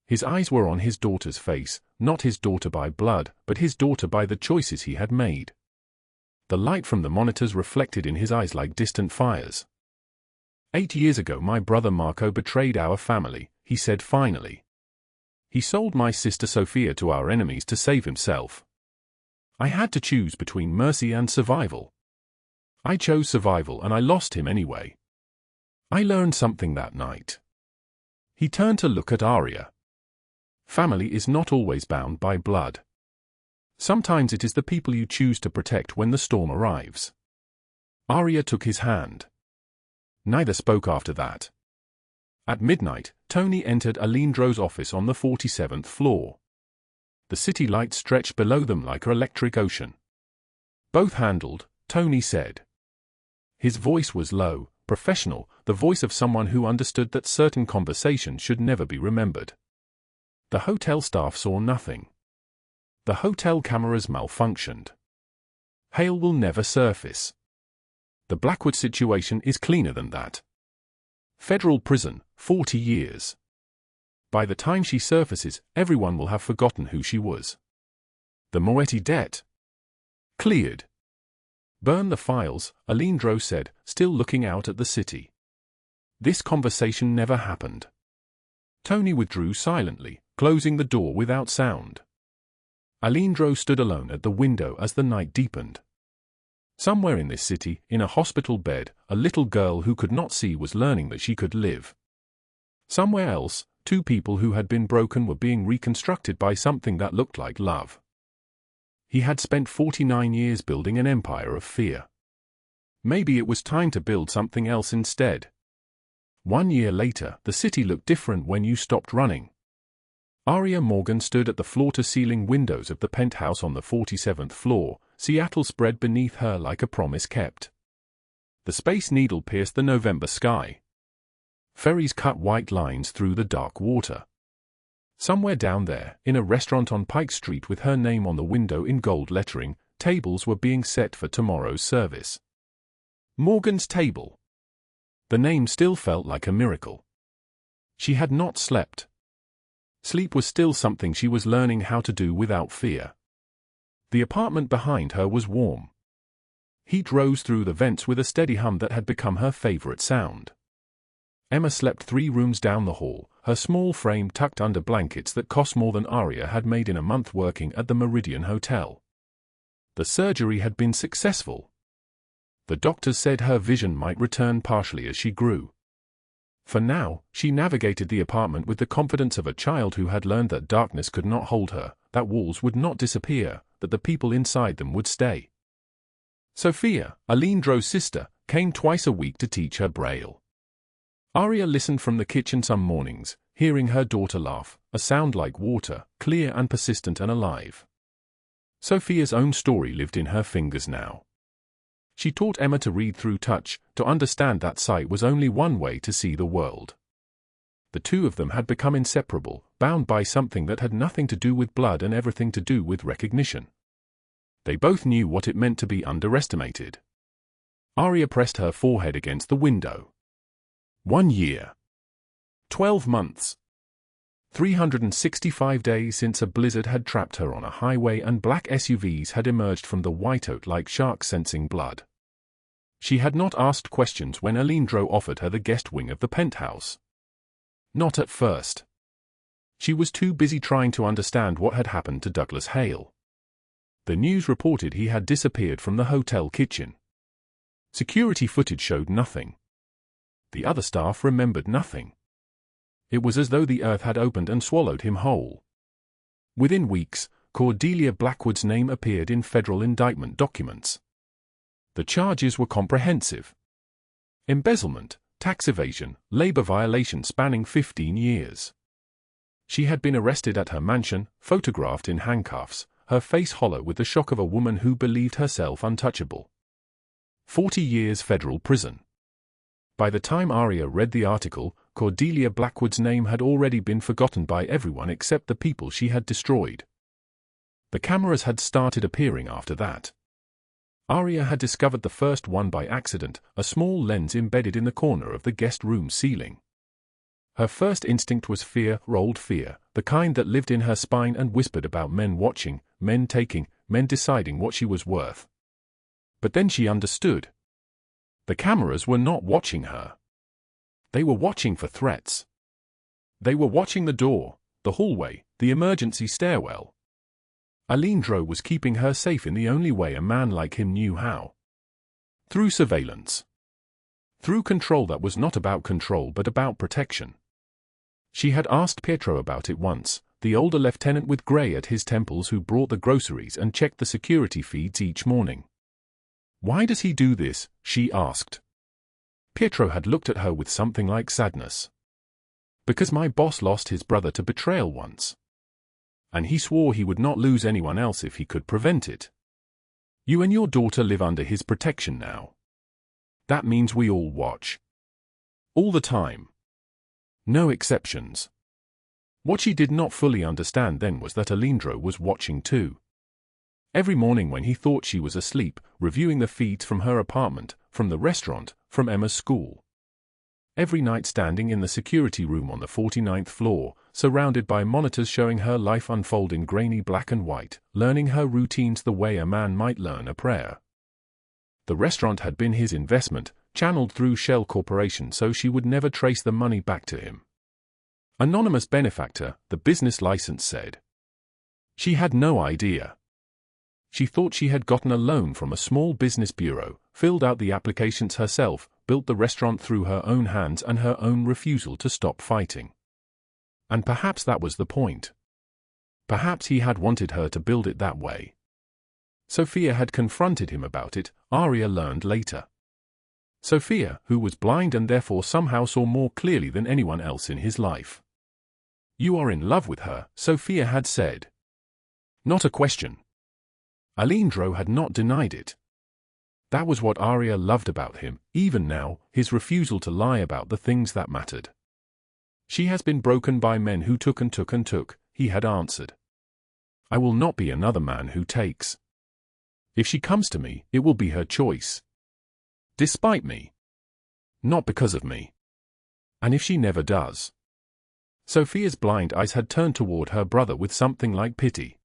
His eyes were on his daughter's face, not his daughter by blood, but his daughter by the choices he had made. The light from the monitors reflected in his eyes like distant fires. 8 years ago my brother Marco betrayed our family, he said finally. He sold my sister Sophia to our enemies to save himself. I had to choose between mercy and survival. I chose survival and I lost him anyway. I learned something that night. He turned to look at Aria. Family is not always bound by blood. Sometimes it is the people you choose to protect when the storm arrives. Aria took his hand. Neither spoke after that. At midnight, Tony entered Aleandro's office on the 47th floor. The city lights stretched below them like an electric ocean. "Both handled," Tony said. His voice was low, professional, the voice of someone who understood that certain conversations should never be remembered. The hotel staff saw nothing. The hotel cameras malfunctioned. Hale will never surface. The Blackwood situation is cleaner than that. Federal prison, 40 years. By the time she surfaces, everyone will have forgotten who she was. The Moetti debt. Cleared. Burn the files, Aleandro said, still looking out at the city. This conversation never happened. Tony withdrew silently, closing the door without sound. Aleandro stood alone at the window as the night deepened. Somewhere in this city, in a hospital bed, a little girl who could not see was learning that she could live. Somewhere else, 2 people who had been broken were being reconstructed by something that looked like love. He had spent 49 years building an empire of fear. Maybe it was time to build something else instead. 1 year later, the city looked different when you stopped running. Aria Morgan stood at the floor-to-ceiling windows of the penthouse on the 47th floor, Seattle spread beneath her like a promise kept. The Space Needle pierced the November sky. Ferries cut white lines through the dark water. Somewhere down there, in a restaurant on Pike Street with her name on the window in gold lettering, tables were being set for tomorrow's service. Morgan's Table. The name still felt like a miracle. She had not slept. Sleep was still something she was learning how to do without fear. The apartment behind her was warm. Heat rose through the vents with a steady hum that had become her favorite sound. Emma slept 3 rooms down the hall, her small frame tucked under blankets that cost more than Aria had made in a month working at the Meridian Hotel. The surgery had been successful. The doctors said her vision might return partially as she grew. For now, she navigated the apartment with the confidence of a child who had learned that darkness could not hold her, that walls would not disappear, that the people inside them would stay. Sophia, Aleandro's sister, came twice a week to teach her Braille. Aria listened from the kitchen some mornings, hearing her daughter laugh, a sound like water, clear and persistent and alive. Sophia's own story lived in her fingers now. She taught Emma to read through touch, to understand that sight was only one way to see the world. The two of them had become inseparable, bound by something that had nothing to do with blood and everything to do with recognition. They both knew what it meant to be underestimated. Aria pressed her forehead against the window. 1 year. 12 months. 365 days since a blizzard had trapped her on a highway and black SUVs had emerged from the whiteout like sharks sensing blood. She had not asked questions when Aleandro offered her the guest wing of the penthouse. Not at first. She was too busy trying to understand what had happened to Douglas Hale. The news reported he had disappeared from the hotel kitchen. Security footage showed nothing. The other staff remembered nothing. It was as though the earth had opened and swallowed him whole. Within weeks, Cordelia Blackwood's name appeared in federal indictment documents. The charges were comprehensive. Embezzlement, tax evasion, labor violation spanning 15 years. She had been arrested at her mansion, photographed in handcuffs, her face hollow with the shock of a woman who believed herself untouchable. 40 years federal prison. By the time Aria read the article, Cordelia Blackwood's name had already been forgotten by everyone except the people she had destroyed. The cameras had started appearing after that. Aria had discovered the first one by accident, a small lens embedded in the corner of the guest room ceiling. Her first instinct was fear, rolled fear, the kind that lived in her spine and whispered about men watching, men taking, men deciding what she was worth. But then she understood. The cameras were not watching her. They were watching for threats. They were watching the door, the hallway, the emergency stairwell. Aleandro was keeping her safe in the only way a man like him knew how. Through surveillance. Through control that was not about control but about protection. She had asked Pietro about it once, the older lieutenant with grey at his temples who brought the groceries and checked the security feeds each morning. Why does he do this? She asked. Pietro had looked at her with something like sadness. Because my boss lost his brother to betrayal once. And he swore he would not lose anyone else if he could prevent it. You and your daughter live under his protection now. That means we all watch. All the time. No exceptions. What she did not fully understand then was that Aleandro was watching too. Every morning when he thought she was asleep, reviewing the feeds from her apartment, from the restaurant, from Emma's school. Every night standing in the security room on the 49th floor, surrounded by monitors showing her life unfold in grainy black and white, learning her routines the way a man might learn a prayer. The restaurant had been his investment, channeled through Shell Corporation so she would never trace the money back to him. Anonymous benefactor, the business license said. She had no idea. She thought she had gotten a loan from a small business bureau, filled out the applications herself, built the restaurant through her own hands and her own refusal to stop fighting. And perhaps that was the point. Perhaps he had wanted her to build it that way. Sophia had confronted him about it, Aria learned later. Sophia, who was blind and therefore somehow saw more clearly than anyone else in his life. "You are in love with her," Sophia had said. Not a question. Aleandro had not denied it. That was what Aria loved about him, even now, his refusal to lie about the things that mattered. "She has been broken by men who took and took and took," he had answered. "I will not be another man who takes. If she comes to me, it will be her choice. Despite me. Not because of me. And if she never does." Sophia's blind eyes had turned toward her brother with something like pity.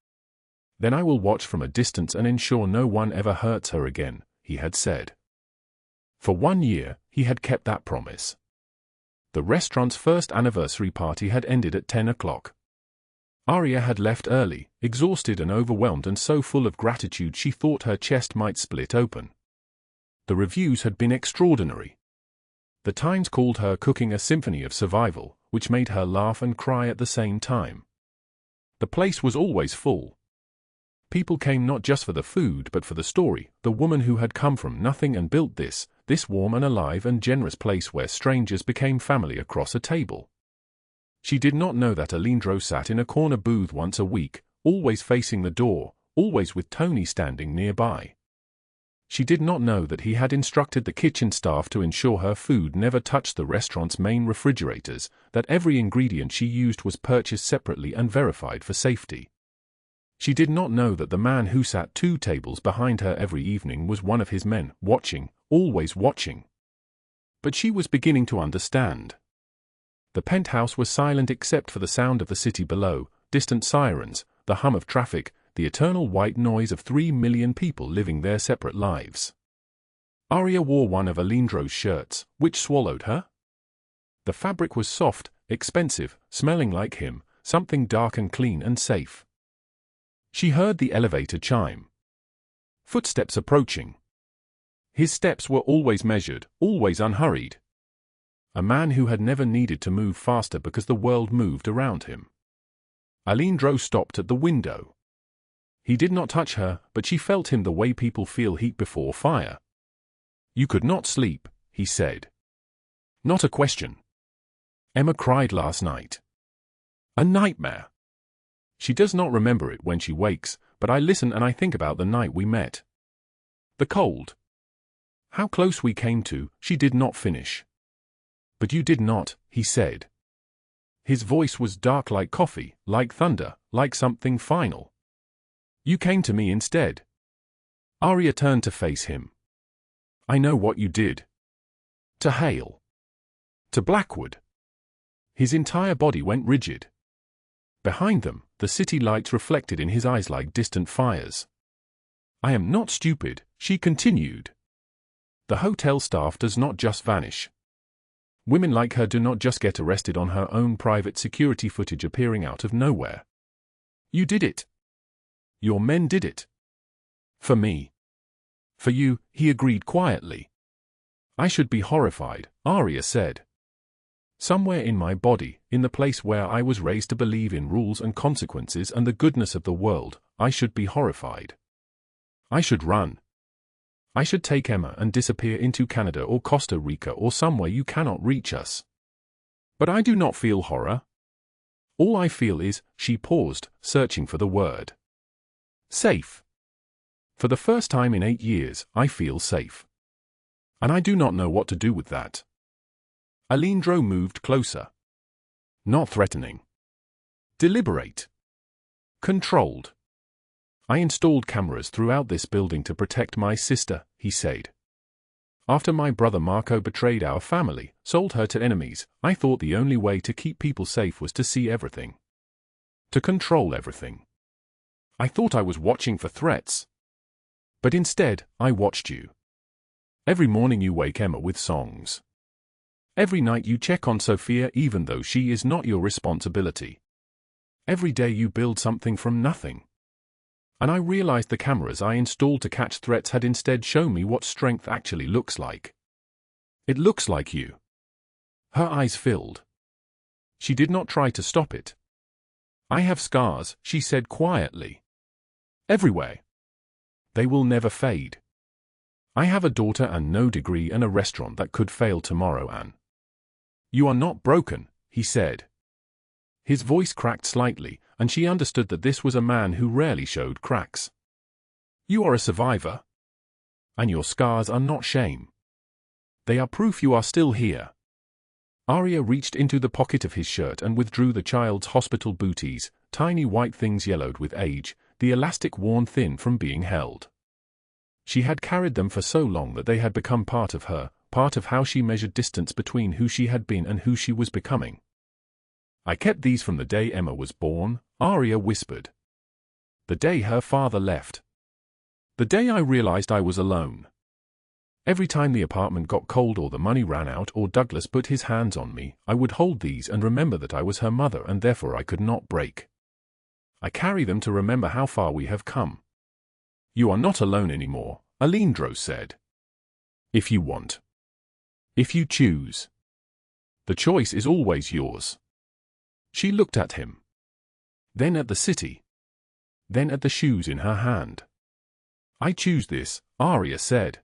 "Then I will watch from a distance and ensure no one ever hurts her again," he had said. For 1 year, he had kept that promise. The restaurant's first anniversary party had ended at 10 o'clock. Aria had left early, exhausted and overwhelmed and so full of gratitude she thought her chest might split open. The reviews had been extraordinary. The Times called her cooking a symphony of survival, which made her laugh and cry at the same time. The place was always full. People came not just for the food but for the story, the woman who had come from nothing and built this warm and alive and generous place where strangers became family across a table. She did not know that Aleandro sat in a corner booth once a week, always facing the door, always with Tony standing nearby. She did not know that he had instructed the kitchen staff to ensure her food never touched the restaurant's main refrigerators, that every ingredient she used was purchased separately and verified for safety. She did not know that the man who sat 2 tables behind her every evening was one of his men, watching, always watching. But she was beginning to understand. The penthouse was silent except for the sound of the city below, distant sirens, the hum of traffic, the eternal white noise of 3 million people living their separate lives. Aria wore one of Aleandro's shirts, which swallowed her. The fabric was soft, expensive, smelling like him, something dark and clean and safe. She heard the elevator chime. Footsteps approaching. His steps were always measured, always unhurried. A man who had never needed to move faster because the world moved around him. Aleandro stopped at the window. He did not touch her, but she felt him the way people feel heat before fire. "You could not sleep," he said. "Not a question. Emma cried last night. A nightmare. She does not remember it when she wakes, but I listen and I think about the night we met. The cold. How close we came to," she did not finish. "But you did not," he said. His voice was dark like coffee, like thunder, like something final. "You came to me instead." Aria turned to face him. "I know what you did. To Hale. To Blackwood." His entire body went rigid. Behind them, the city lights reflected in his eyes like distant fires. "I am not stupid," she continued. "The hotel staff does not just vanish. Women like her do not just get arrested on her own private security footage appearing out of nowhere. You did it. Your men did it. For me. For you," he agreed quietly. "I should be horrified," Aria said. "Somewhere in my body, in the place where I was raised to believe in rules and consequences and the goodness of the world, I should be horrified. I should run. I should take Emma and disappear into Canada or Costa Rica or somewhere you cannot reach us. But I do not feel horror. All I feel is," she paused, searching for the word. "Safe. For the first time in 8 years, I feel safe. And I do not know what to do with that." Aleandro moved closer. Not threatening. Deliberate. Controlled. "I installed cameras throughout this building to protect my sister," he said. "After my brother Marco betrayed our family, sold her to enemies, I thought the only way to keep people safe was to see everything. To control everything. I thought I was watching for threats. But instead, I watched you. Every morning you wake Emma with songs. Every night you check on Sophia even though she is not your responsibility. Every day you build something from nothing. And I realized the cameras I installed to catch threats had instead shown me what strength actually looks like. It looks like you." Her eyes filled. She did not try to stop it. "I have scars," she said quietly. "Everywhere. They will never fade. I have a daughter and no degree and a restaurant that could fail tomorrow, Anne. You are not broken, he said. His voice cracked slightly, and she understood that this was a man who rarely showed cracks. You are a survivor. And your scars are not shame. They are proof you are still here. Aria reached into the pocket of his shirt and withdrew the child's hospital booties, tiny white things yellowed with age, the elastic worn thin from being held. She had carried them for so long that they had become part of her, part of how she measured distance between who she had been and who she was becoming. I kept these from the day Emma was born, Aria whispered. The day her father left. The day I realized I was alone. Every time the apartment got cold or the money ran out or Douglas put his hands on me, I would hold these and remember that I was her mother and therefore I could not break. I carry them to remember how far we have come. You are not alone anymore, Aleandro said. If you want. If you choose. The choice is always yours. She looked at him. Then at the city. Then at the shoes in her hand. I choose this, Aria said.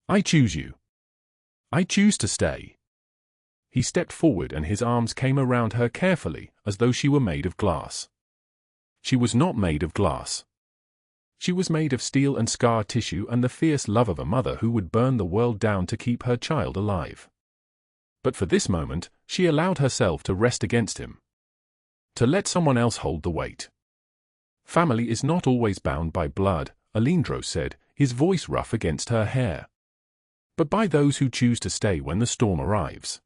I choose you. I choose to stay. He stepped forward and his arms came around her carefully, as though she were made of glass. She was not made of glass. She was made of steel and scar tissue and the fierce love of a mother who would burn the world down to keep her child alive. But for this moment, she allowed herself to rest against him. To let someone else hold the weight. Family is not always bound by blood, Aleandro said, his voice rough against her hair. But by those who choose to stay when the storm arrives.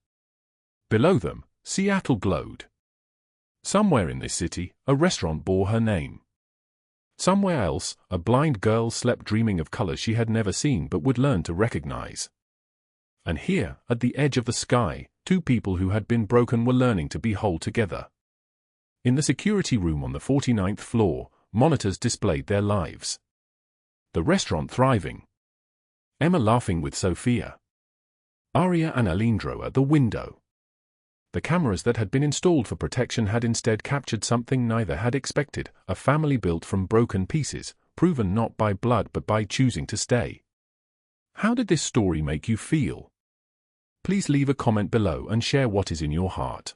Below them, Seattle glowed. Somewhere in this city, a restaurant bore her name. Somewhere else, a blind girl slept dreaming of colors she had never seen but would learn to recognize. And here, at the edge of the sky, two people who had been broken were learning to be whole together. In the security room on the 49th floor, monitors displayed their lives. The restaurant thriving. Emma laughing with Sophia. Aria and Aleandro at the window. The cameras that had been installed for protection had instead captured something neither had expected, a family built from broken pieces, proven not by blood but by choosing to stay. How did this story make you feel? Please leave a comment below and share what is in your heart.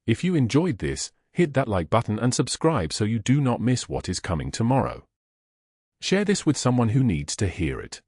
If you enjoyed this, hit that like button and subscribe so you do not miss what is coming tomorrow. Share this with someone who needs to hear it.